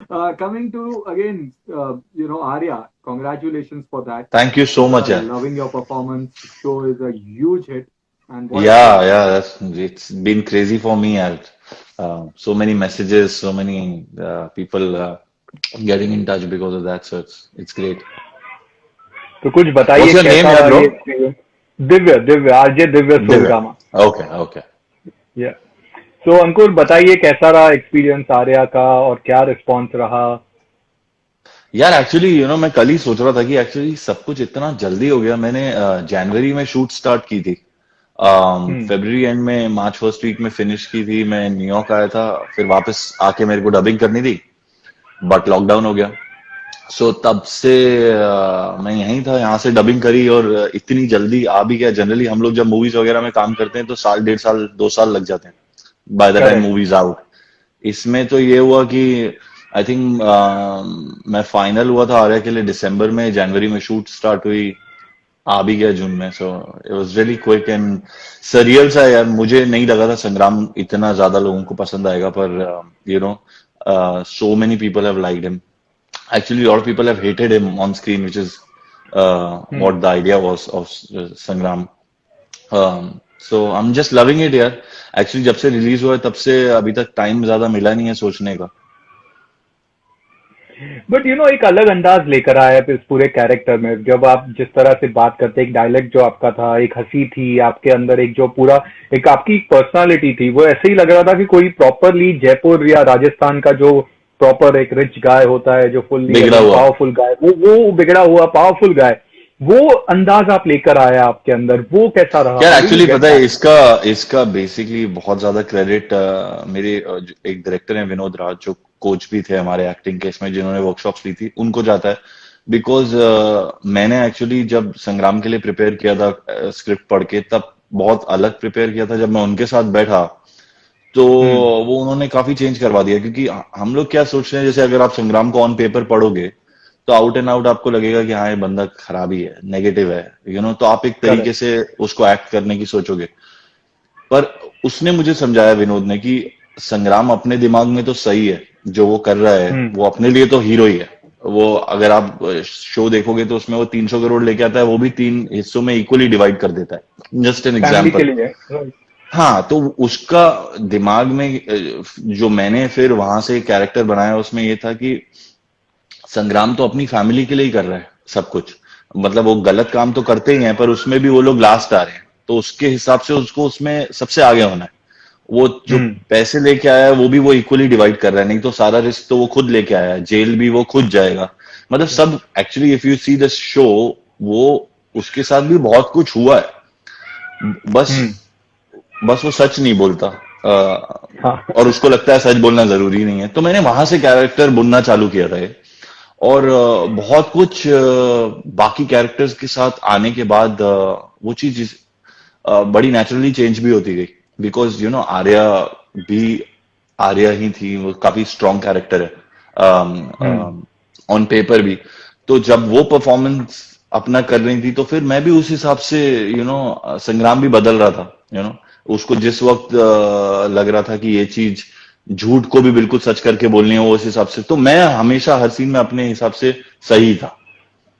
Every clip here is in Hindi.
Coming to again, Arya, congratulations for that. Thank you so People much. are Yeah, loving your performance. Show is a huge hit, and what a yeah, cast. yeah. It's been crazy for me. So many messages, so many people getting in touch because of that. So it's great. तो कुछ बताइए What's your name, कैसा yeah, रहा bro? ये experience. Divya, Divya, RJ Divya Divya. Soulgama. Okay, okay. या तो अंकुर बताइए कैसा रहा एक्सपीरियंस आर्या का और क्या रिस्पॉन्स रहा। यार एक्चुअली मैं कल ही सोच रहा था कि एक्चुअली सब कुछ इतना जल्दी हो गया। मैंने जनवरी में शूट स्टार्ट की थी, हम्म। फरवरी एंड में, मार्च फर्स्ट वीक में फिनिश की थी। मैं न्यूयॉर्क आया था, फिर वापस आके मेरे को डबिंग करनी थी, बट लॉकडाउन हो गया। सो तब से मैं यहीं था, यहाँ से डबिंग करी और इतनी जल्दी आ भी गया। जनरली हम लोग जब मूवीज वगैरह में काम करते हैं तो साल, 1.5 साल, 2 साल लग जाते हैं by the time correct. Movies out. इसमें तो ये हुआ कि आई थिंक मैं फाइनल हुआ था आर्या के लिए दिसंबर में, जनवरी में शूट स्टार्ट हुई, आ भी गया जून में। So it was really quick and surreal सा। यार मुझे नहीं लगा था संग्राम इतना ज्यादा लोगों को पसंद आएगा, पर you know so many people have liked him. Actually, a lot of people have hated him on screen, which is hmm. what the idea was of Sangram. So I'm just loving it यार। एक्चुअली जब से रिलीज हुआ है तब से अभी तक टाइम ज्यादा मिला नहीं है सोचने का। बट एक अलग अंदाज लेकर आया है इस पूरे कैरेक्टर में। जब आप जिस तरह से बात करते, एक डायलेक्ट जो आपका था, एक हंसी थी आपके अंदर, एक जो पूरा एक आपकी पर्सनालिटी थी, वो ऐसे ही लग रहा था कि कोई प्रॉपरली जयपुर या राजस्थान का जो प्रॉपर एक रिच गाय होता है, जो फुल्ली बिगड़ा एकदम हुआ। पावरफुल गाय, वो बिगड़ा हुआ पावरफुल गाय, वो अंदाज आप लेकर आया आपके अंदर। वो कैसा रहा? यार how do you actually get पता है, दैट? इसका इसका बेसिकली बहुत ज्यादा क्रेडिट मेरे जो एक डायरेक्टर हैं विनोद राज, जो कोच भी थे हमारे एक्टिंग के इसमें, जिन्होंने वर्कशॉप्स ली थी, उनको जाता है। बिकॉज मैंने एक्चुअली जब संग्राम के लिए प्रिपेयर किया था स्क्रिप्ट पढ़ के, तब बहुत अलग प्रिपेयर किया था। जब मैं उनके साथ बैठा तो हम्म। वो उन्होंने काफी चेंज करवा दिया। क्योंकि हम लोग क्या सोच रहे हैं, जैसे अगर आप संग्राम को ऑन पेपर पढ़ोगे तो आउट एंड आउट आपको लगेगा कि हाँ ये बंदा खराब ही है, नेगेटिव है, तो आप एक तरीके करेक्ट। से उसको एक्ट करने की सोचोगे। पर उसने मुझे समझाया, विनोद ने, कि संग्राम अपने दिमाग में तो सही है, जो वो कर रहा है हम्म। वो अपने लिए तो हीरो ही है। वो अगर आप शो देखोगे तो उसमें वो 300 करोड़ लेके आता है, वो भी 3 हिस्सों में इक्वली डिवाइड कर देता है। जस्ट एन फैमिली के एग्जाम्पल। लिए। राइट। हाँ, तो उसका दिमाग में जो मैंने फिर वहां से कैरेक्टर बनाया, उसमें ये था कि संग्राम तो अपनी फैमिली के लिए ही कर रहा है सब कुछ। मतलब वो गलत काम तो करते ही हैं, पर उसमें भी वो लोग लास्ट आ रहे हैं, तो उसके हिसाब से उसको उसमें सबसे आगे होना है। वो जो हम्म। पैसे लेके आया है वो भी वो इक्वली डिवाइड कर रहा है, नहीं तो सारा रिस्क तो वो खुद लेके आया है, जेल भी वो खुद जाएगा। मतलब सब actually if you see the show, वो उसके साथ भी बहुत कुछ हुआ है। बस हम्म। बस वो सच नहीं बोलता, हाँ। और उसको लगता है सच बोलना जरूरी नहीं है। तो मैंने वहां से कैरेक्टर बुनना चालू किया था ये। और बहुत कुछ बाकी कैरेक्टर्स के साथ आने के बाद वो चीज बड़ी नेचुरली चेंज भी होती गई। बिकॉज आर्या भी आर्या ही थी, वो काफी स्ट्रॉन्ग कैरेक्टर है हम्म। ऑन पेपर भी। तो जब वो परफॉर्मेंस अपना कर रही थी तो फिर मैं भी उस हिसाब से संग्राम भी बदल रहा था। उसको जिस वक्त लग रहा था कि ये चीज झूठ को भी बिल्कुल सच करके बोलनी है, वो उस हिसाब से। तो मैं हमेशा हर सीन में अपने हिसाब से सही था,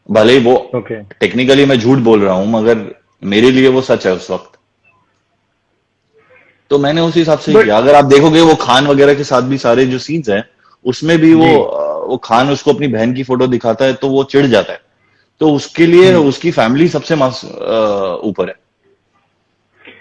भले ही वो ओके। टेक्निकली मैं झूठ बोल रहा हूं, मगर मेरे लिए वो सच है उस वक्त। तो मैंने उस हिसाब से ही बट किया। अगर आप देखोगे वो खान वगैरह के साथ भी सारे जो सीन्स हैं, उसमें भी जी। वो खान उसको अपनी बहन की फोटो दिखाता है तो वो चिढ़ जाता है। तो उसके लिए हम्म। उसकी फैमिली सबसे ऊपर है।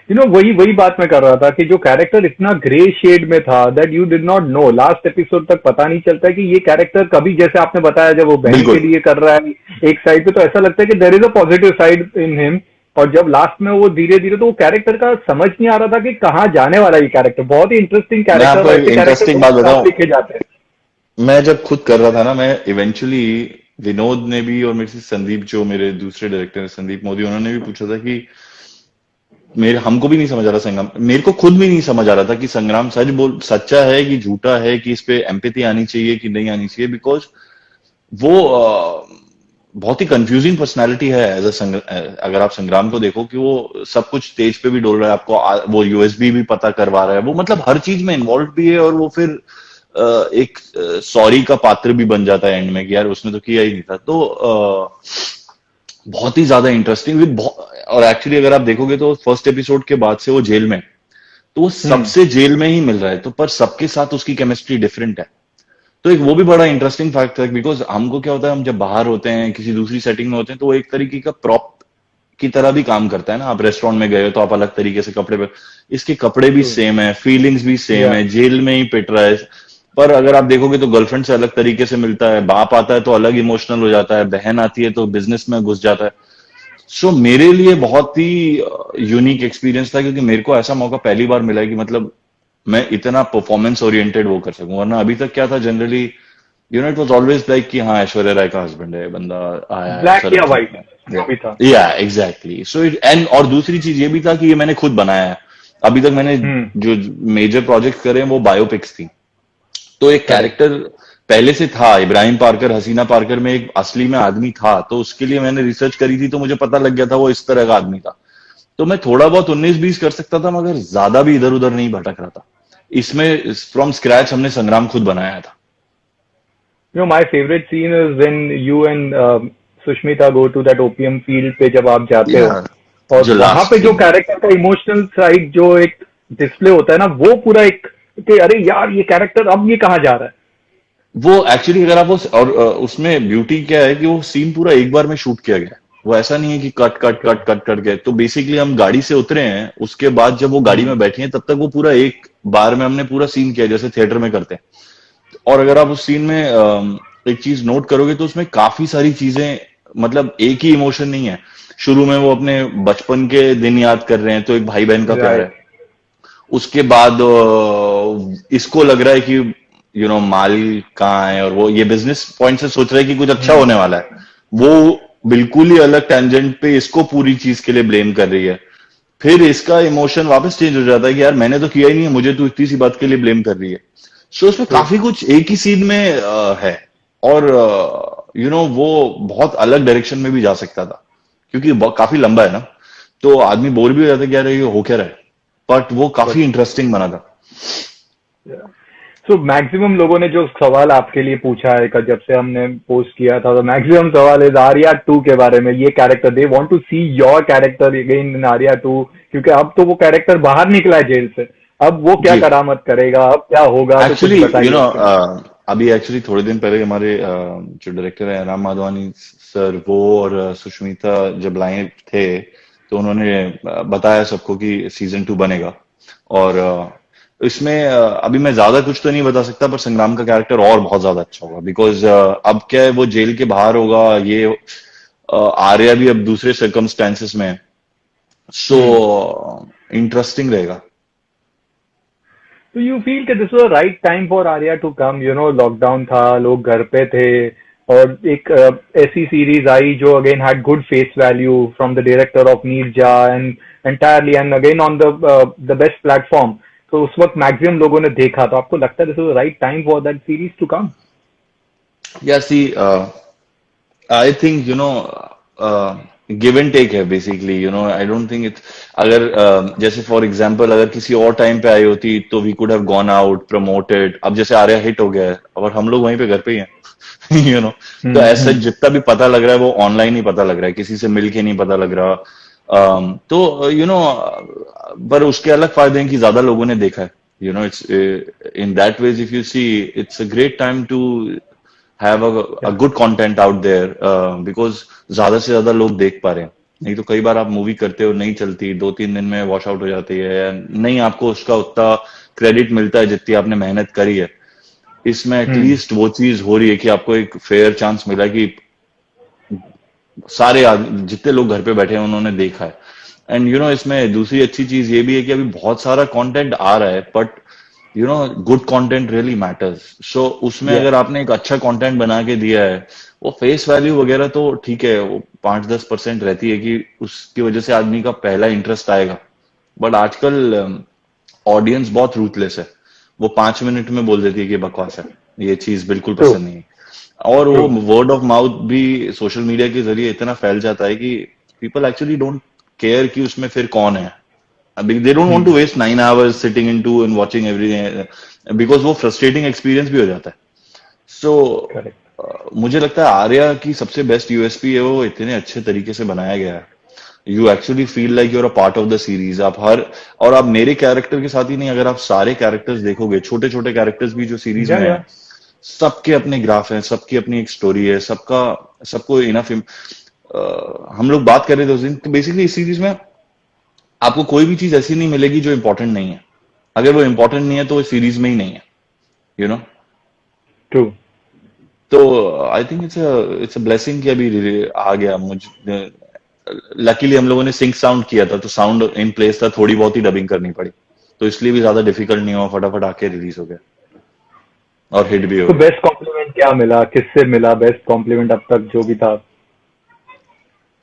वही वही बात मैं कर रहा था कि जो कैरेक्टर इतना ग्रे शेड में था, that you did not know, last episode तक पता नहीं चलता है कि ये कैरेक्टर कभी, जैसे आपने बताया जब वो बहन के बिल्कुल। लिए कर रहा है एक साइड पे, तो ऐसा लगता है कि there is a positive side in him. और जब लास्ट में वो धीरे धीरे, तो वो कैरेक्टर का समझ नहीं आ रहा था कि कहाँ जाने वाला ये कैरेक्टर। बहुत ही इंटरेस्टिंग मैं कैरेक्टर, आपको और एक ऐसे कैरेक्टर इंटरेस्टिंग बात बहुत कम बताऊं। लिखे जाते हैं। मैं जब खुद कर रहा था ना, मैं इवेंचुअली, विनोद ने भी और मेरे से संदीप, जो मेरे दूसरे डायरेक्टर हैं संदीप मोदी, उन्होंने भी पूछा था कि मेरे हमको भी नहीं समझ आ रहा संग्राम, मेरे को खुद भी नहीं समझ आ रहा था कि संग्राम सच्चा है कि झूठा है, कि इस पे एम्पैथी आनी चाहिए कि नहीं आनी चाहिए। बिकॉज वो बहुत ही कंफ्यूजिंग पर्सनालिटी है अगर आप संग्राम को देखो, कि वो सब कुछ स्टेज पे भी डोल रहा है, आपको वो यूएसबी भी पता करवा रहा है, वो मतलब हर चीज में इन्वॉल्व भी है। और वो फिर एक सॉरी का पात्र भी बन जाता है एंड में कि यार उसने तो किया ही नहीं था। तो बहुत ही ज्यादा इंटरेस्टिंग विद, और एक्चुअली अगर आप देखोगे तो फर्स्ट एपिसोड के बाद से वो जेल में, तो वो हम्म। सबसे जेल में ही मिल रहा है, तो पर सबके साथ उसकी केमिस्ट्री डिफरेंट है। तो एक वो भी बड़ा इंटरेस्टिंग फैक्ट है, बिकॉज हमको क्या होता है, हम जब बाहर होते हैं किसी दूसरी सेटिंग में होते हैं तो वो एक तरीके का प्रॉप की तरह भी काम करता है ना। आप रेस्टोरेंट में गए हो तो आप अलग तरीके से कपड़े पे, इसके कपड़े भी True. सेम है, फीलिंग्स भी सेम Yeah. है, जेल में ही पिट रहा है। पर अगर आप देखोगे तो गर्लफ्रेंड से अलग तरीके से मिलता है, बाप आता है तो अलग इमोशनल हो जाता है, बहन आती है तो बिजनेस में घुस जाता है। सो मेरे लिए बहुत ही यूनिक एक्सपीरियंस था, क्योंकि मेरे को ऐसा मौका पहली बार मिला है कि मतलब मैं इतना परफॉर्मेंस ओरिएंटेड वो कर सकूं। वरना अभी तक क्या था, generally it was always like कि हाँ ऐश्वर्या राय का हस्बैंड है बंदा, आया है ब्लैक या सर्विस व्हाइट में। जो भी था। या एग्जैक्टली, सो इट एंड और दूसरी चीज ये भी था कि ये मैंने खुद बनाया है। अभी तक मैंने हम्म। जो मेजर प्रोजेक्ट करे हैं वो बायोपिक्स थी। तो एक करेक्ट। कैरेक्टर पहले से था, इब्राहिम पार्कर हसीना पार्कर में एक असली में आदमी था, तो उसके लिए मैंने रिसर्च करी थी, तो मुझे पता लग गया था वो इस तरह का आदमी था। तो मैं थोड़ा बहुत 19-20 कर सकता था, मगर ज्यादा भी इधर उधर नहीं भटक रहा था। इसमें फ्रॉम स्क्रैच हमने संग्राम खुद बनाया था। My favorite scene is when you and Sushmita go to that opium field पे जब आप जाते हो, यार और जो वहां लास्ट पे जो सीन, कैरेक्टर का इमोशनल साइड जो एक डिस्प्ले होता है ना, वो पूरा एक कि अरे यार ये कैरेक्टर अब ये कहाँ जा रहा है। वो एक्चुअली अगर आप और उसमें ब्यूटी क्या है कि वो सीन पूरा एक बार में शूट किया गया है। वो ऐसा नहीं है कि cut cut True. Cut cut cut गए। तो बेसिकली हम गाड़ी से उतरे हैं, उसके बाद जब वो गाड़ी हम्म। में बैठी हैं तब तक वो पूरा एक बार में हमने पूरा सीन किया, जैसे थिएटर में करते हैं। और अगर आप उस सीन में एक चीज नोट करोगे तो उसमें काफी सारी चीजें, मतलब एक ही इमोशन नहीं है। शुरू में वो अपने बचपन के दिन याद कर रहे हैं, तो एक भाई बहन का प्यार है। राइट। उसके बाद इसको लग रहा है कि माल कहाँ है, और वो ये बिजनेस पॉइंट से सोच रहा है कि कुछ अच्छा हम्म। होने वाला है। वो बिल्कुल ही अलग टेंजेंट पे इसको पूरी चीज के लिए ब्लेम कर रही है। फिर इसका इमोशन वापस चेंज हो जाता है कि यार मैंने तो किया ही नहीं है, मुझे तो इतनी सी बात के लिए ब्लेम कर रही है। सो उसमें ट्रू। काफी कुछ एक ही सीन में है। और वो बहुत अलग डायरेक्शन में भी जा सकता था, क्योंकि काफी लंबा है ना, तो आदमी बोर भी हो जाता है कि यार ये हो क्या रहा है। बट वो काफी इंटरेस्टिंग बना था। सो मैक्सिमम लोगों ने जो सवाल आपके लिए पूछा है जब से हमने पोस्ट किया था, तो मैक्सिमम सवाल है आर्या 2 के बारे में। ये character they want to see your character again in Arya 2, क्योंकि अब तो वो कैरेक्टर बाहर निकला है जेल से। अब वो क्या जी, करामत करेगा, अब क्या होगा, तो कुछ एक्चुअली बताइए उसके बारे अभी एक्चुअली थोड़े दिन पहले हमारे जो डायरेक्टर है राम माधवानी सर, वो और सुष्मिता जब लाए थे तो उन्होंने बताया सबको कि सीजन 2 बनेगा। और इसमें अभी मैं ज्यादा कुछ तो नहीं बता सकता, पर संग्राम का कैरेक्टर और बहुत ज्यादा अच्छा होगा, बिकॉज अब क्या है, वो जेल के बाहर होगा, ये आर्या भी अब दूसरे सर्कमस्टेंसेस में है। सो में। इंटरेस्टिंग रहेगा। तो यू फील कि this was right time for Arya to come? Lockdown था, लोग घर पे थे, और एक ऐसी सीरीज आई जो again had good face value from the director of Neerja and entirely, and again on the best platform. तो उस वक्त मैक्सिमम लोगों ने देखा, तो आपको लगता है this was right time for that series to come? या see, I think give and take है basically. I don't think it, अगर जैसे फॉर एग्जांपल अगर किसी और टाइम पे आई होती तो we could have gone out promoted. अब जैसे आर्या हिट हो गया है और हम लोग वहीं पे घर पे ही हैं तो ऐसा हम्म। जितना भी पता लग रहा है वो ऑनलाइन ही पता लग रहा है, किसी से मिलके नहीं पता लग रहा। तो पर उसके अलग फायदे हैं कि ज्यादा लोगों ने देखा है। It's in that ways, if you see, it's a great time to have a good content out there, because ज्यादा से ज्यादा लोग देख पा रहे हैं। नहीं तो कई बार आप मूवी करते हो, नहीं चलती, 2-3 दिन में वॉश आउट हो जाती है, या नहीं आपको उसका उतना क्रेडिट मिलता है जितनी आपने मेहनत करी है। इसमें हम्म। एटलीस्ट वो चीज हो रही है कि आपको एक फेयर चांस मिला कि सारे जितने लोग घर पे बैठे हैं उन्होंने देखा है। एंड इसमें दूसरी अच्छी चीज ये भी है कि अभी बहुत सारा कंटेंट आ रहा है, but good content really matters. So उसमें या अगर आपने एक अच्छा कंटेंट बना के दिया है, वो फेस वैल्यू वगैरह तो ठीक है, वो 5-10% रहती है कि उसकी वजह से आदमी का पहला इंटरेस्ट आएगा। बट आजकल ऑडियंस बहुत रूथलेस है, वो 5 मिनट में बोल देती है कि बकवास है, ये चीज बिल्कुल ट्रू। पसंद नहीं है। और ट्रू। वो वर्ड ऑफ माउथ भी सोशल मीडिया के जरिए इतना फैल जाता है कि पीपल एक्चुअली डोंट केयर कि उसमें फिर कौन है। अभी they don't want to hmm. waste 9 hours sitting into and watching everything because वो फ्रस्ट्रेटिंग एक्सपीरियंस भी हो जाता है. So correct. मुझे लगता है आर्या की सबसे बेस्ट यूएसपी है वो इतने अच्छे तरीके से बनाया गया है. You actually feel like you're a part of the series. आप हर और आप मेरे कैरेक्टर के साथ ही नहीं, अगर आप सारे कैरेक्टर्स देखोगे, छोटे छोटे कैरेक्टर्स भी जो सीरीज या में या है, सबके अपने ग्राफ हैं, सबकी अपनी एक स्टोरी है, सबका सबको इनफ. हम लोग बात कर रहे थे उस दिन, तो बेसिकली इस सीरीज में आपको कोई भी चीज ऐसी नहीं मिलेगी जो इंपॉर्टेंट नहीं है. अगर वो इंपॉर्टेंट नहीं है तो वो सीरीज में ही नहीं है, यू नो. ट्रू. तो I think it's a blessing कि अभी आ गया. मुझे लकीली हम लोगों ने सिंक साउंड किया था, तो साउंड इन प्लेस था, थोड़ी बहुत ही डबिंग करनी पड़ी, तो इसलिए भी ज्यादा डिफिकल्ट नहीं हुआ, फटाफट आके रिलीज हो गया और हिट भी हो तो गया. बेस्ट कॉम्प्लीमेंट क्या मिला, किससे मिला बेस्ट कॉम्प्लीमेंट अब तक जो भी था?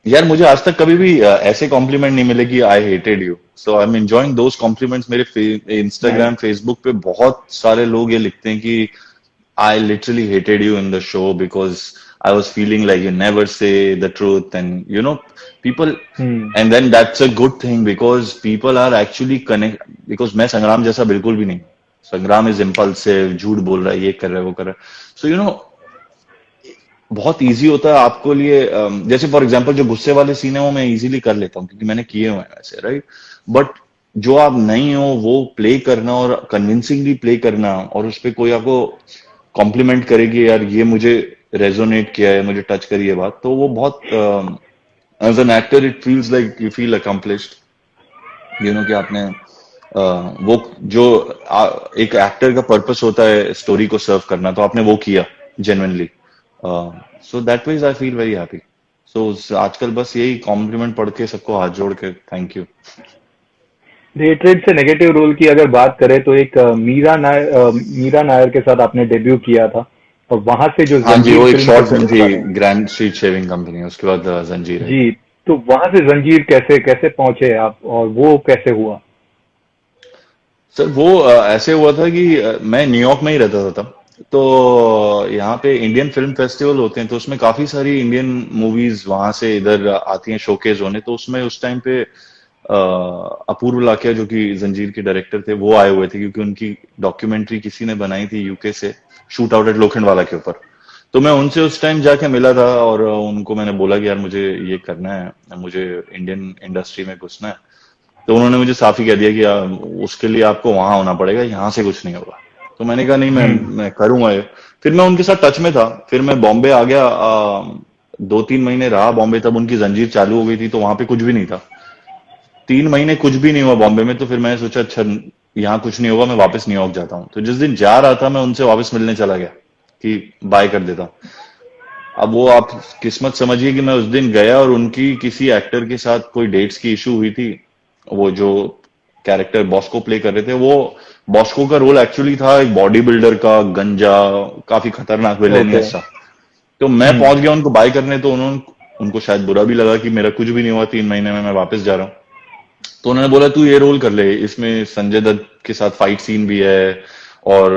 यार मुझे आज तक कभी भी ऐसे कॉम्प्लीमेंट नहीं मिले कि I hated you. So I am enjoying those compliments. मेरे इंस्टाग्राम फेसबुक पे बहुत सारे लोग ये लिखते हैं कि I literally hated you in the show because I was feeling like you never say the truth and you know people. And then that's a good thing because people are actually connect. Because मैं संग्राम जैसा बिल्कुल भी नहीं. संग्राम इज इम्पल्सिव, झूठ बोल रहा है, ये कर रहा है, वो कर रहा है. सो यू नो बहुत इजी होता है आपको लिए. जैसे फॉर एग्जांपल जो गुस्से वाले सीन है वो मैं इजीली कर लेता हूँ क्योंकि मैंने किए हुए हैं वैसे, राइट. बट जो आप नहीं हो वो प्ले करना और कन्विंसिंगली प्ले करना, और उस पर कोई आपको कॉम्प्लीमेंट करेगी यार ये मुझे रेजोनेट किया है, मुझे टच करी है बात, तो वो बहुत as an actor it feels like you feel accomplished, you know, कि आपने वो जो एक एक्टर का पर्पस होता है स्टोरी को सर्व करना, तो आपने वो किया जेन्युइनली. सो दैट वीज आई फील वेरी हैप्पी. सो आजकल बस यही कॉम्प्लीमेंट पढ़ के सबको हाथ जोड़ के थैंक यू. हेट्रेड से नेगेटिव रोल की अगर बात करें तो एक मीरा नायर के साथ आपने डेब्यू किया था, और वहां से जो हाँ जी, जंजीर वो एक फिल्म शॉर्ट के फिल्म बहुत थी, सारे. ग्रैंड स्ट्रीट शेविंग कंपनी, उसके बाद जंजीर है. जी. तो वहां से जंजीर कैसे कैसे पहुंचे आप, और वो कैसे हुआ? सर वो ऐसे हुआ था कि मैं न्यूयॉर्क में ही रहता था तब. तो यहाँ पे इंडियन फिल्म फेस्टिवल होते हैं, तो उसमें काफी सारी इंडियन मूवीज वहां से इधर आती हैं शोकेज होने. तो उसमें उस टाइम पे अपूर्व लाकिया जो कि जंजीर के डायरेक्टर थे वो आए हुए थे, क्योंकि उनकी डॉक्यूमेंट्री किसी ने बनाई थी यूके से, शूट आउट एट लोखंडवाला के ऊपर. तो मैं उनसे उस टाइम जाके मिला था और उनको मैंने बोला कि यार मुझे ये करना है, मुझे इंडियन इंडस्ट्री में घुसना है. तो उन्होंने मुझे साफ ही कह दिया कि उसके लिए आपको वहां होना पड़ेगा, यहाँ से कुछ नहीं होगा. तो मैंने कहा नहीं, मैं करूंगा ये. फिर मैं उनके साथ टच में था. फिर मैं बॉम्बे आ गया, 2-3 महीने रहा बॉम्बे. तब उनकी जंजीर चालू हो गई थी, तो वहां पे कुछ भी नहीं था. 3 महीने कुछ भी नहीं हुआ बॉम्बे में. तो फिर मैंने सोचा अच्छा यहाँ कुछ नहीं होगा, मैं वापस न्यूयॉर्क जाता हूँ. तो जिस दिन जा रहा था मैं उनसे वापस मिलने चला गया कि बाय कर देता हूँ. अब वो आप किस्मत समझिए कि मैं उस दिन गया और उनकी किसी एक्टर के साथ कोई डेट्स की इशू हुई थी. वो जो कैरेक्टर बॉस्को प्ले कर रहे थे, वो बॉस्को का रोल एक्चुअली था एक बॉडी बिल्डर का, गंजा, काफी खतरनाक विलेन ओके. ऐसा. तो मैं पहुंच गया उनको बाय करने. तो उनको शायद बुरा भी लगा कि मेरा कुछ भी नहीं हुआ 3 महीने में, मैं वापस जा रहा हूँ. तो उन्होंने बोला तू ये रोल कर ले, इसमें संजय दत्त के साथ फाइट सीन भी है, और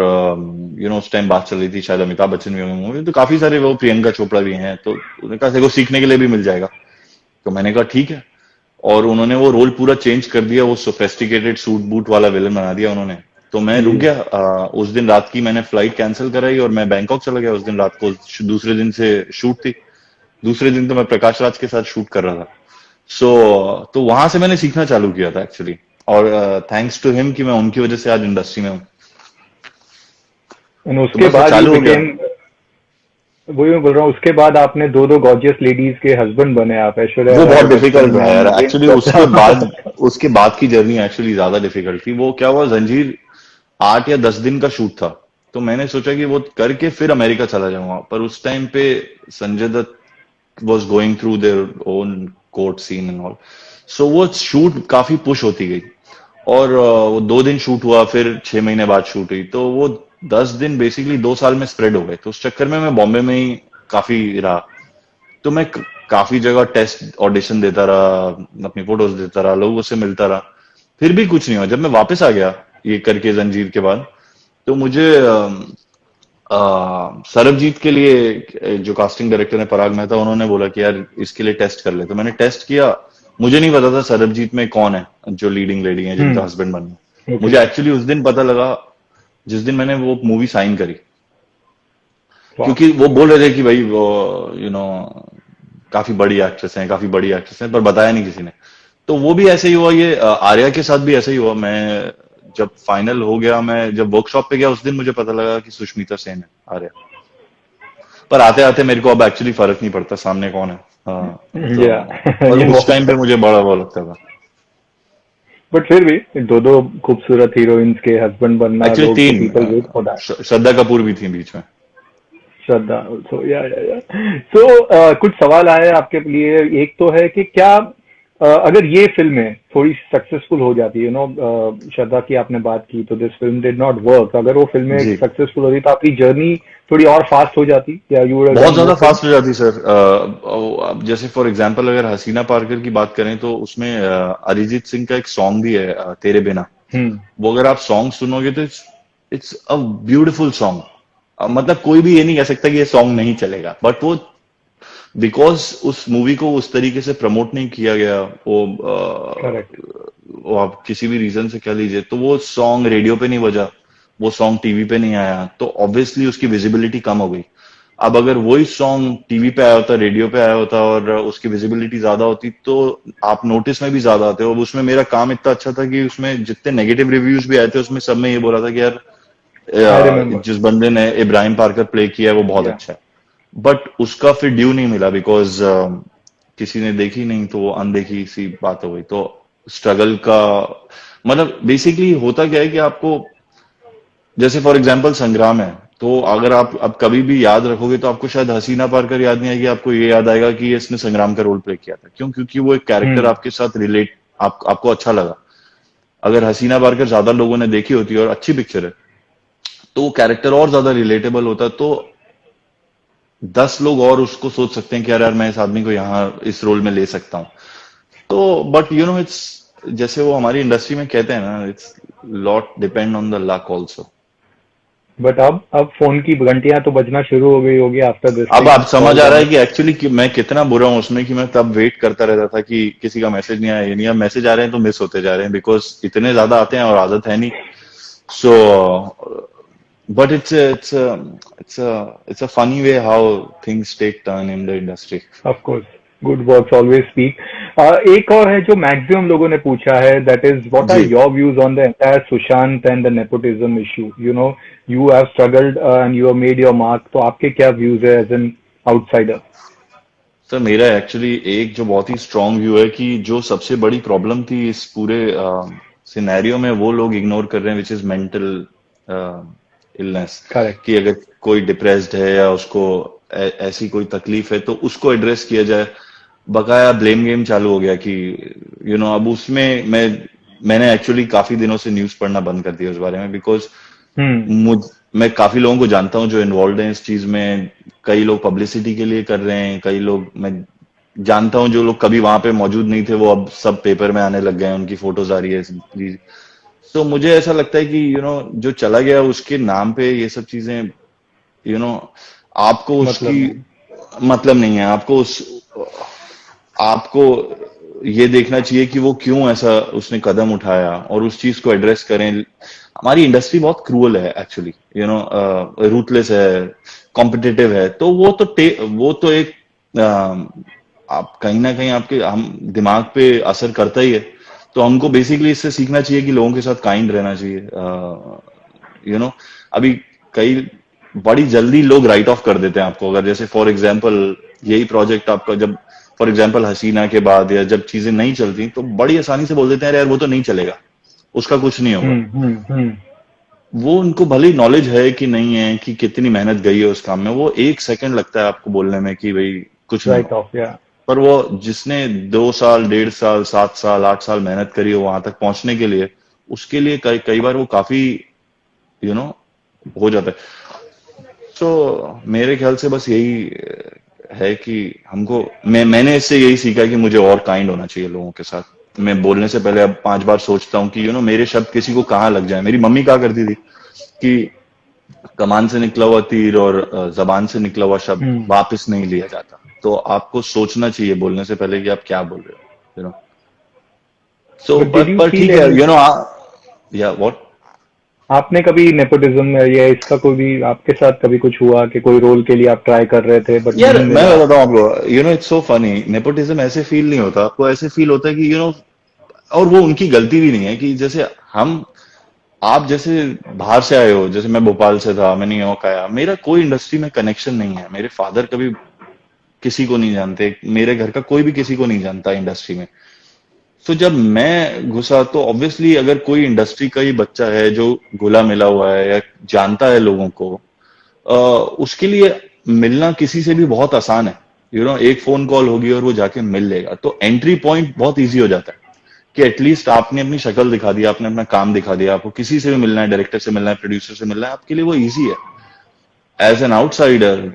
यू नो उस टाइम बात चल रही थी शायद अमिताभ बच्चन भी होंगे मूवी, तो काफी सारे वो प्रियंका चोपड़ा भी हैं. तो उन्होंने कहा देखो सीखने के लिए भी मिल जाएगा. तो मैंने कहा ठीक है. और उन्होंने वो रोल पूरा चेंज कर दिया, वो सोफेस्टिकेटेड सूट बूट वाला विलन बना दिया उन्होंने. तो मैं रुक गया. उस दिन रात की मैंने फ्लाइट कैंसिल कराई और मैं बैंकॉक चला गया. उस दिन रात को दूसरे दिन से शूट थी. दूसरे दिन तो मैं प्रकाश राज के साथ शूट कर रहा था. सो तो वहां से मैंने सीखना चालू किया था एक्चुअली. और थैंक्स टू हिम कि मैं उनकी वजह से आज इंडस्ट्री में हूँ. और तो उसके बस वो बाद चालू हो गया. वही मैं बोल रहा हूँ, उसके बाद आपने दो गॉर्जियस लेडीज के हस्बैंड बने आप, ऐश्वर्या वो राय बहुत डिफिकल्ट बच्चन था यार and एक्चुअली. उसके बाद की जर्नी एक्चुअली ज्यादा डिफिकल्ट थी. वो क्या हुआ, जंजीर 8 या 10 दिन का शूट था. तो मैंने सोचा कि वो करके फिर अमेरिका चला जाऊंगा. पर उस टाइम पे Sanjay Dutt was going through their own court scene and all. So वो शूट काफी पुश होती गई. और वो 2 दिन शूट हुआ, फिर 6 महीने बाद शूट हुई. तो वो 10 दिन बेसिकली 2 साल में स्प्रेड हो गए. तो उस चक्कर में मैं बॉम्बे में ही काफी रहा. तो मैं काफी जगह टेस्ट ऑडिशन देता रहा, अपनी फोटोज देता रहा, लोगों से मिलता रहा. फिर भी कुछ नहीं हुआ. जब मैं वापस आ गया ये करके जंजीर के बाद, तो मुझे सरबजीत के लिए जो कास्टिंग डायरेक्टर है पराग मेहता, उन्होंने बोला कि यार इसके लिए टेस्ट कर ले. तो मैंने टेस्ट किया. मुझे नहीं पता था सरबजीत में कौन है जो लीडिंग लेडी है जिनका हस्बैंड बनना. ओके. मुझे एक्चुअली उस दिन पता लगा जिस दिन मैंने वो मूवी साइन करी, वाह। क्योंकि वो बोल रहे थे कि भाई वो काफी बड़ी एक्ट्रेस हैं, काफी बड़ी एक्ट्रेस हैं, पर बताया नहीं किसी ने। तो वो भी ऐसे ही हुआ, ये आर्या के साथ भी ऐसे ही हुआ। मैं जब फाइनल हो गया, मैं जब वर्कशॉप पे गया उस दिन मुझे पता लगा कि सुष्मिता सेन है आर्या। पर आते आते मेरे को अब एक्चुअली फर्क नहीं पड़ता सामने कौन है। हाँ, तो या पर ये उस टाइम बहुत, पे मुझे बड़ा वो लगता था। बट फिर भी दो दो खूबसूरत हीरोइंस के हस्बैंड बनना, एक्चुअली लोग तीन, people wait for that. Shraddha Kapoor भी थी बीच में। श्रद्धा ऑल्सो, या सो कुछ सवाल आए आपके लिए। एक तो है कि क्या अगर ये फिल्में थोड़ी सक्सेसफुल हो जाती, श्रद्धा की आपने बात की, तो this film did not work, अगर वो फिल्में जी, सक्सेसफुल होती तो आपकी जर्नी थोड़ी और फास्ट हो जाती, या यू वुड हैव बहुत डन ज्यादा मोर फिल्म? फास्ट हो जाती सर। अब जैसे फॉर एग्जांपल अगर हसीना पारकर की बात करें तो उसमें अरिजीत सिंह का एक सॉन्ग भी है, तेरे बिना। हम्म। वो अगर आप सॉन्ग सुनोगे तो इट्स अ ब्यूटीफुल सॉन्ग। मतलब कोई भी ये नहीं कह सकता कि ये सॉन्ग नहीं चलेगा, बट वो बिकॉज उस मूवी को उस तरीके से प्रमोट नहीं किया गया, करेक्ट। वो आप किसी भी रीजन से कह लीजिए, तो वो सॉन्ग रेडियो पे नहीं बजा, वो सॉन्ग टीवी पे नहीं आया, तो ऑब्वियसली उसकी विजिबिलिटी कम हो गई। अब अगर वही सॉन्ग टीवी पे आया होता, रेडियो पे आया होता और उसकी विजिबिलिटी ज्यादा होती, तो आप नोटिस में भी ज्यादा आते हो। अब उसमें मेरा काम इतना अच्छा था कि उसमें जितने नेगेटिव रिव्यूज भी आए थे उसमें सब में ये बोला था कि यार आई रिमेम्बर। जिस बंदे ने इब्राहिम पार्कर प्ले किया है वो बहुत या अच्छा है। बट उसका फिर ड्यू नहीं मिला, बिकॉज किसी ने देखी नहीं, तो वो अनदेखी सी बात हो गई। तो स्ट्रगल का मतलब बेसिकली होता क्या है कि आपको, जैसे फॉर एग्जांपल संग्राम है, तो अगर आप अब कभी भी याद रखोगे तो आपको शायद हसीना पारकर याद नहीं आएगी, आपको ये याद आएगा कि इसने संग्राम का रोल प्ले किया था। क्यों? क्योंकि वो एक कैरेक्टर हम्म। आपके साथ रिलेट, आपको अच्छा लगा। अगर हसीना पारकर ज्यादा लोगों ने देखी होती और अच्छी पिक्चर है, तो वो कैरेक्टर और ज्यादा रिलेटेबल होता, तो 10 लोग और उसको सोच सकते हैं कि यार यार मैं इस आदमी को यहाँ इस रोल में ले सकता हूँ। तो बट इट्स जैसे वो हमारी इंडस्ट्री में कहते हैं ना, it's lot depend on the luck also. But अब फोन की घंटियां तो बजना शुरू हो गई होगी आफ्टर दिस अब थिंग, आप समझ कॉल्स आ रहा आने। है कि एक्चुअली कि मैं कितना बुरा हूं उसमें, कि मैं तब वेट करता रहता था कि किसी का मैसेज नहीं आया, ये नहीं। अब मैसेज आ रहे हैं तो मिस होते जा रहे हैं, बिकॉज इतने ज्यादा आते हैं और आदत है नहीं। So but it's a funny way how things take turn in the industry. Of course, good words always speak. एक और है जो मैक्सिमम लोगों ने पूछा है, that is what R G your views on the entire Sushant and the nepotism issue. You have struggled and you have made your mark, तो आपके क्या व्यूज है एज एन आउटसाइडर? सर, मेरा एक्चुअली एक जो बहुत ही स्ट्रांग व्यू है कि जो सबसे बड़ी प्रॉब्लम थी इस पूरे सिनेरियो में, वो लोग इग्नोर कर रहे हैं, which is mental illness. Correct. कि अगर कोई डिप्रेस्ड है या उसको ऐसी कोई तकलीफ है तो उसको एड्रेस किया जाए। बकाया ब्लेम गेम चालू हो गया कि अब उसमें मैंने एक्चुअली काफी दिनों से न्यूज पढ़ना बंद कर दिया उस बारे में, बिकॉज हम्म। मुझ मैं काफी लोगों को जानता हूं जो इन्वॉल्व हैं इस चीज में। कई लोग पब्लिसिटी के लिए कर रहे हैं, कई लोग मैं जानता हूं जो लोग कभी वहां पे मौजूद नहीं थे, वो अब सब पेपर में आने लग गए हैं, उनकी फोटोज आ रही है प्लीज। तो मुझे ऐसा लगता है कि जो चला गया उसके नाम पे ये सब चीजें, यू नो आपको मतलब उसकी नहीं। मतलब नहीं है। आपको ये देखना चाहिए कि वो क्यों ऐसा उसने कदम उठाया और उस चीज को एड्रेस करें। हमारी इंडस्ट्री बहुत क्रूअल है एक्चुअली, रूथलेस है, कॉम्पिटिटिव है। तो वो तो एक आप कहीं ना कहीं आपके हम दिमाग पे असर करता ही है। तो हमको बेसिकली इससे सीखना चाहिए कि लोगों के साथ काइंड रहना चाहिए। अभी कई बड़ी जल्दी लोग राइट ऑफ कर देते हैं आपको, अगर जैसे फॉर एग्जांपल यही प्रोजेक्ट आपका जब फॉर एग्जांपल हसीना के बाद या जब चीजें नहीं चलती तो बड़ी आसानी से बोल देते हैं यार वो तो नहीं चलेगा, उसका कुछ नहीं होगा। हम्म। वो उनको भले नॉलेज है कि नहीं है कि कितनी मेहनत गई है उस काम में, वो एक सेकंड लगता है आपको बोलने में कि भाई कुछ नहीं राइट होगा। ऑफ, या पर वो जिसने 2 साल, 1.5 साल, 7 साल, 8 साल मेहनत करी हो वहां तक पहुंचने के लिए, उसके लिए कई कई बार वो काफी यू नो हो जाता है। तो मेरे ख्याल से बस यही है कि मैंने इससे यही सीखा कि मुझे और काइंड होना चाहिए लोगों के साथ। मैं बोलने से पहले अब 5 बार सोचता हूँ कि मेरे शब्द किसी को कहाँ लग जाए। मेरी मम्मी कहा करती थी कि कमान से निकला हुआ तीर और जबान से निकला हुआ शब्द हम्म। वापस नहीं लिया जाता। तो आपको सोचना चाहिए बोलने से पहले कि आप क्या बोल रहे हो, सो बट डिड यू पर फील ठीक है, एनी? या व्हाट। आपने कभी नेपोटिज्म या इसका कोई भी आपके साथ कभी कुछ हुआ कि कोई रोल के लिए आप ट्राई कर रहे थे बट यार नहीं मैं मिला? बताता हूँ आपको, इट्स सो फनी, नेपोटिज्म ऐसे फील नहीं होता आपको, ऐसे फील होता है कि और वो उनकी गलती भी नहीं है कि जैसे हम आप जैसे बाहर से आए हो, जैसे मैं भोपाल से था, मैं न्यूयॉर्क आया, मेरा कोई इंडस्ट्री में कनेक्शन नहीं है, मेरे फादर कभी किसी को नहीं जानते, मेरे घर का कोई भी किसी को नहीं जानता इंडस्ट्री में। तो जब मैं घुसा तो ऑब्वियसली अगर कोई इंडस्ट्री का ही बच्चा है जो घुला मिला हुआ है या जानता है लोगों को, उसके लिए मिलना किसी से भी बहुत आसान है। एक फोन कॉल होगी और वो जाके मिल लेगा, तो एंट्री पॉइंट बहुत इजी हो जाता है कि एटलीस्ट आपने अपनी शक्ल दिखा दी, आपने अपना काम दिखा दिया, आपको किसी से भी मिलना है, डायरेक्टर से मिलना है, प्रोड्यूसर से मिलना है, आपके लिए वो इजी है। एज एन आउटसाइडर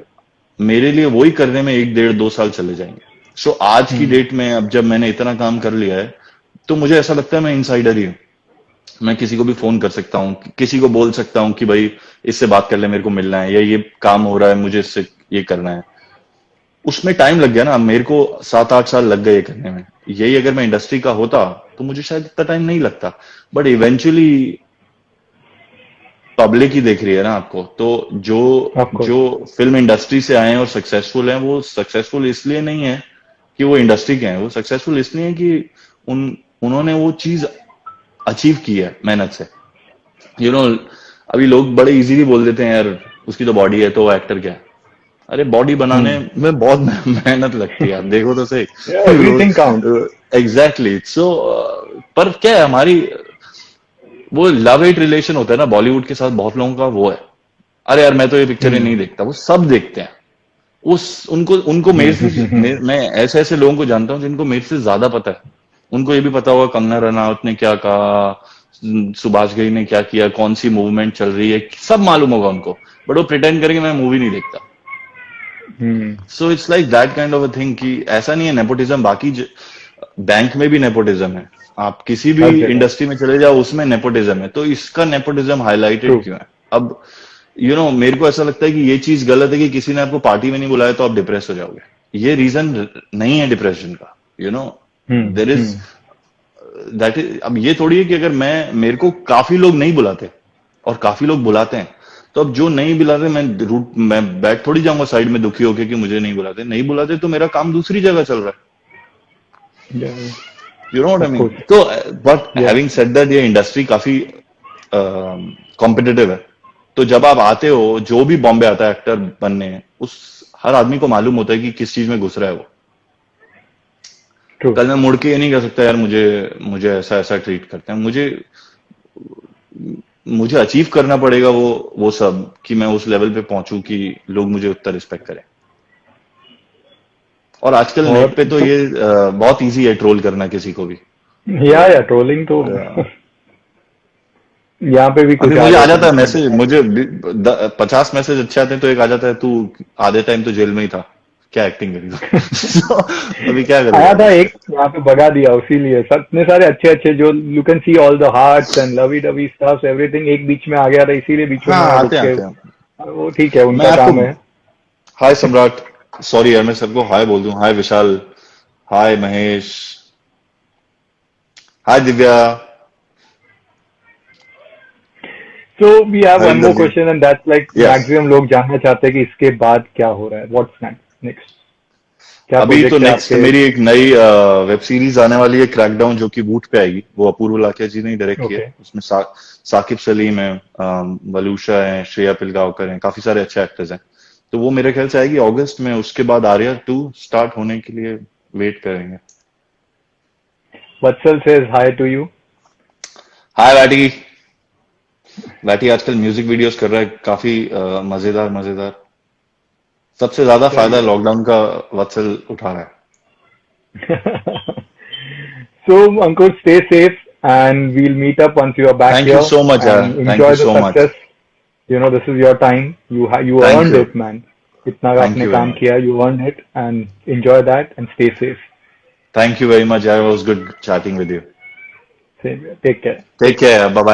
मेरे लिए वही करने में 1 1.5 2 साल चले जाएंगे। सो आज की हम्म। डेट में अब जब मैंने इतना काम कर लिया है, तो मुझे ऐसा लगता है मैं इनसाइडर ही हूँ। मैं किसी को भी फोन कर सकता हूँ, किसी को बोल सकता हूँ कि भाई इससे बात कर ले, मेरे को मिलना है, या ये काम हो रहा है, मुझे इससे ये करना है। उसमें टाइम लग गया ना, मेरे को 7 8 साल लग गए ये करने में। यही अगर मैं इंडस्ट्री का होता तो मुझे शायद इतना टाइम नहीं लगता। बट इवेंचुअली पब्लिक ही देख रही है ना आपको, तो जो ऑफ कोर्स। जो फिल्म इंडस्ट्री से आए हैं और सक्सेसफुल हैं, वो सक्सेसफुल इसलिए नहीं है कि वो इंडस्ट्री के हैं, वो सक्सेसफुल इसलिए है कि उन्होंने वो चीज अचीव की है मेहनत से। यू नो अभी लोग बड़े इजीली बोल देते हैं, यार उसकी तो बॉडी है तो वो एक्टर क्या है। अरे बॉडी बनाने हम्म। में बहुत मेहनत लगती है, आप देखो तो सही। Everything count. एग्जैक्टली। सो पर क्या है, हमारी वो लव हेट रिलेशन होता है ना बॉलीवुड के साथ, बहुत लोगों का वो है, अरे यार मैं तो ये पिक्चर ही हम्म। नहीं देखता, वो सब देखते हैं। उस उनको उनको मेरे से मैं ऐसे ऐसे लोगों को जानता हूँ जिनको मेरे से ज्यादा पता है। उनको ये भी पता होगा कंगना रनौत ने क्या कहा, सुभाष घई ने क्या किया, कौन सी मूवमेंट चल रही है, सब मालूम होगा उनको। बट वो प्रिटेंड करके मैं मूवी नहीं देखता। Hmm. So it's like that kind of a thing कि ऐसा नहीं है नेपोटिज्म, बैंक में भी नेपोटिज्म है, आप किसी भी हर जगह। इंडस्ट्री में चले जाओ उसमें नेपोटिज्म है, तो इसका नेपोटिज्म ट्रू। हाईलाइटेड क्यों है अब? मेरे को ऐसा लगता है कि ये चीज गलत है कि किसी ने आपको पार्टी में नहीं बुलाया तो आप डिप्रेस हो जाओगे। ये रीजन नहीं है डिप्रेशन का। Hmm. There is hmm. That is, अब ये थोड़ी है कि अगर मेरे को काफी लोग नहीं बुलाते और काफी लोग बुलाते हैं, तो अब जो नहीं बुलाते मैं बैठ थोड़ी जाऊंगा साइड में दुखी होके कि मुझे नहीं बुलाते, नहीं बुलाते तो मेरा काम दूसरी जगह चल रहा है। You know what I of mean? Course. तो बट या। हैविंग सेड दैट, ये इंडस्ट्री काफी कॉम्पिटिटिव है। तो जब आप आते हो, जो भी बॉम्बे आता है एक्टर बनने, उस हर आदमी को मालूम होता है कि किस चीज में घुस रहा है वो। ट्रू। कल मैं मुड़ के ये नहीं कह सकता, यार मुझे मुझे ऐसा ऐसा ट्रीट करते हैं, मुझे अचीव करना पड़ेगा वो सब, कि मैं उस लेवल पे पहुंचूं कि लोग मुझे उतना रिस्पेक्ट करें। और आजकल नेट और पे तो ये बहुत इजी है ट्रोल करना किसी को भी। तो या ट्रोलिंग तो अ, यहाँ पे भी अभी कुछ आ मुझे आ जाते जाता है हैं मैसेज, मुझे 50 मैसेज अच्छे आते हैं तो एक आ जाता है, तू आधे टाइम तो जेल में ही था, क्या एक्टिंग करी तू? So, अभी क्या आया करेगा था मैं? एक यहाँ पे भगा दिया उसीलिए इतने सारे अच्छे अच्छे जो you can see all the hearts and lovey dovey stuffs everything एक बीच में आ गया था इसीलिए बीच में हाँ, मैं रुक आते हैं के। आते हैं। वो ठीक है मैं उनका आपको काम है। हाय सम्राट, सॉरी यार मैं सबको हाय बोल दूं, hi Vishal, hi Mahesh, hi Divya, so we have one Harinder more जी। Question and that's like yes, maximum लोग जानना चाहते हैं कि इसके बाद क्या हो रहा है, व्हाट्स नेक्स्ट, क्या अभी तो प्रोजेक्ट है नेक्स्ट आपके? मेरी एक नई वेब सीरीज आने वाली है, क्रैकडाउन, जो कि वूट पे आएगी। वो अपूर्व लाकिया जी ने डायरेक्ट की है। ओके। उसमें साकिब सलीम है, वलूषा है, श्रेया पिलगांवकर है, काफी सारे अच्छे एक्टर्स हैं। तो वो मेरे ख्याल से आएगी अगस्त में। उसके बाद आर्या 2 स्टार्ट होने के लिए वेट करेंगे। वत्सल सेज हाय टू यू। हाय बैटी। बैटी आजकल म्यूजिक वीडियोस कर रहा है, काफी मजेदार मजेदार। सबसे ज्यादा फायदा चलिए। लॉकडाउन का वत्सल उठा रहा है। So, Ankur, stay safe and we'll meet up once you are back thank you here so much यार, and thank enjoy you the so much. success. This is your time. You thank earned you, it, man. इतना थैंक आपने यू वेरी काम मच, किया, you earned it and enjoy that and stay safe. Thank you very much यार, was good chatting with you. Same here. Take care. Take care, bye bye.